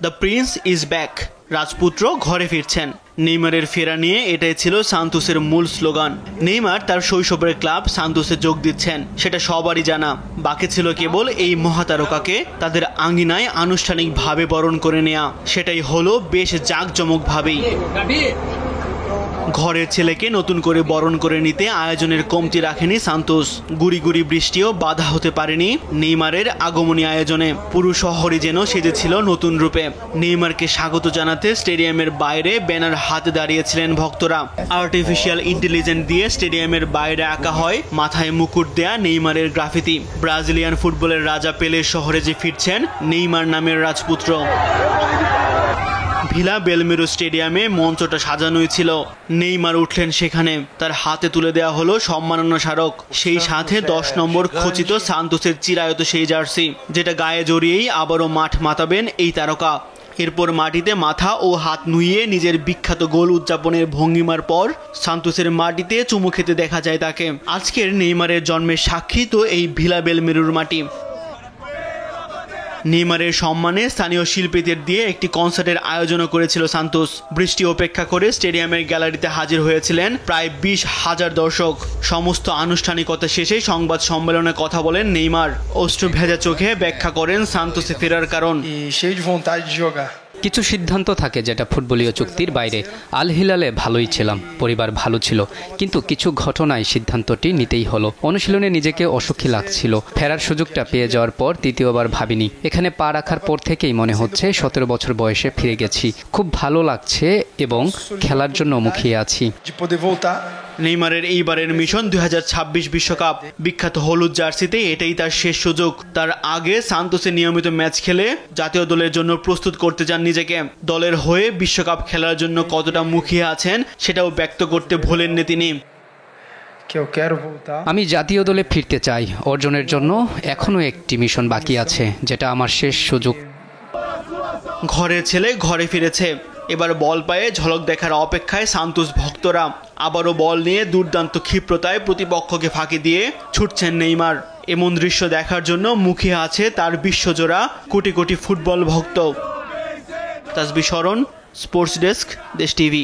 The Prince is back, রাজপুত্র ঘরে ফিরছেন। নেইমারের ফেরা নিয়ে এটাই ছিল সান্তোসের মূল স্লোগান। নেইমার তার শৈশবের ক্লাব সান্তোসে যোগ দিচ্ছেন, সেটা সবারই জানা। বাকি ছিল কেবল এই মহাতারকাকে তাদের আঙ্গিনায় আনুষ্ঠানিকভাবে বরণ করে নেয়া। সেটাই হলো বেশ জাঁকজমকভাবেই। ঘরের ছেলেকে নতুন করে বরণ করে নিতে আয়োজনের কমতি রাখেনি সান্তোস। গুড়ি গুড়ি বৃষ্টিও বাধা হতে পারেনি নেইমারের আগমনী আয়োজনে। পুরো শহরই যেন সেজেছিল নতুন রূপে। নেইমারকে স্বাগত জানাতে স্টেডিয়ামের বাইরে ব্যানার হাতে দাঁড়িয়েছিলেন ভক্তরা। আর্টিফিশিয়াল ইন্টেলিজেন্স দিয়ে স্টেডিয়ামের বাইরে আঁকা হয় মাথায় মুকুট দেয়া নেইমারের গ্রাফিতি। ব্রাজিলিয়ান ফুটবলের রাজা পেলের শহরে যে ফিরছেন নেইমার নামের রাজপুত্র। ভিলা বেলমেরো স্টেডিয়ামে মঞ্চটা সাজানোই ছিল। নেইমার উঠলেন সেখানে, তার হাতে তুলে দেওয়া হলো সম্মাননা স্মারক। সেই সাথে 10 নম্বর খচিত সান্তোসের চিরায়ত সেই জার্সি, যেটা গায়ে জড়িয়েই আবারও মাঠ মাতাবেন এই তারকা। এরপর মাটিতে মাথা ও হাত নুইয়ে নিজের বিখ্যাত গোল উদযাপনের ভঙ্গিমার পর সান্তোসের মাটিতে চুমু খেতে দেখা যায় তাকে। আজকের নেইমারের জন্মের সাক্ষী তো এই ভিলা বেলমেরোর মাটি। নেইমারের সম্মানে স্থানীয় শিল্পীদের দিয়ে একটি কনসার্টের আয়োজনও করেছিল সান্তোস। বৃষ্টি উপেক্ষা করে স্টেডিয়ামের গ্যালারিতে হাজির হয়েছিলেন প্রায় 20,000 দর্শক। সমস্ত আনুষ্ঠানিকতা শেষে সংবাদ সম্মেলনে কথা বলেন নেইমার। অশ্রু ভেজা চোখে ব্যাখ্যা করেন সান্তোসে ফেরার কারণ। কিছু সিদ্ধান্ত থাকে যেটা ফুটবলীয় চুক্তির বাইরে। আল হিলালে ভালোই ছিলাম, পরিবার ভালো ছিল, কিন্তু কিছু ঘটনায় সিদ্ধান্তটি নিতেই হলো। অনুশীলনে নিজেকে অসুখী লাগছিল। ফেরার সুযোগটা পেয়ে যাওয়ার পর তৃতীয়বার ভাবিনি। এখানে পা রাখার পর থেকেই মনে হচ্ছে 17 বছর বয়সে ফিরে গেছি। খুব ভালো লাগছে এবং খেলার জন্য মুখিয়ে আছি। নেইমারের এইবারের মিশন 2026 বিশ্বকাপ। বিখ্যাত হলুদ জার্সিতে এটাই তার শেষ সুযোগ। তার আগে সান্তোসে নিয়মিত ম্যাচ খেলে জাতীয় দলের জন্য প্রস্তুত করতে চান নিজেকে। দলের হয়ে বিশ্বকাপ খেলার জন্য কতটা মুখিয়ে আছেন সেটাও ব্যক্ত করতে ভোলেননি তিনি। আমি জাতীয় দলে ফিরতে চাই। অর্জনের জন্য এখনো একটি মিশন বাকি আছে, যেটা আমার শেষ সুযোগ। ঘরের ছেলে ঘরে ফিরেছে। এবার বল পায়ে ঝলক দেখার অপেক্ষায় সান্তোস ভক্তরা। আবারও বল নিয়ে দুর্দান্ত ক্ষিপ্রতায় প্রতিপক্ষকে ফাঁকি দিয়ে ছুটছেন নেইমার। এমন দৃশ্য দেখার জন্য মুখিয়ে আছে তার বিশ্বজোড়া কোটি কোটি ফুটবল ভক্ত। তাসবিহ শরণ, স্পোর্টস ডেস্ক, দেশ টিভি।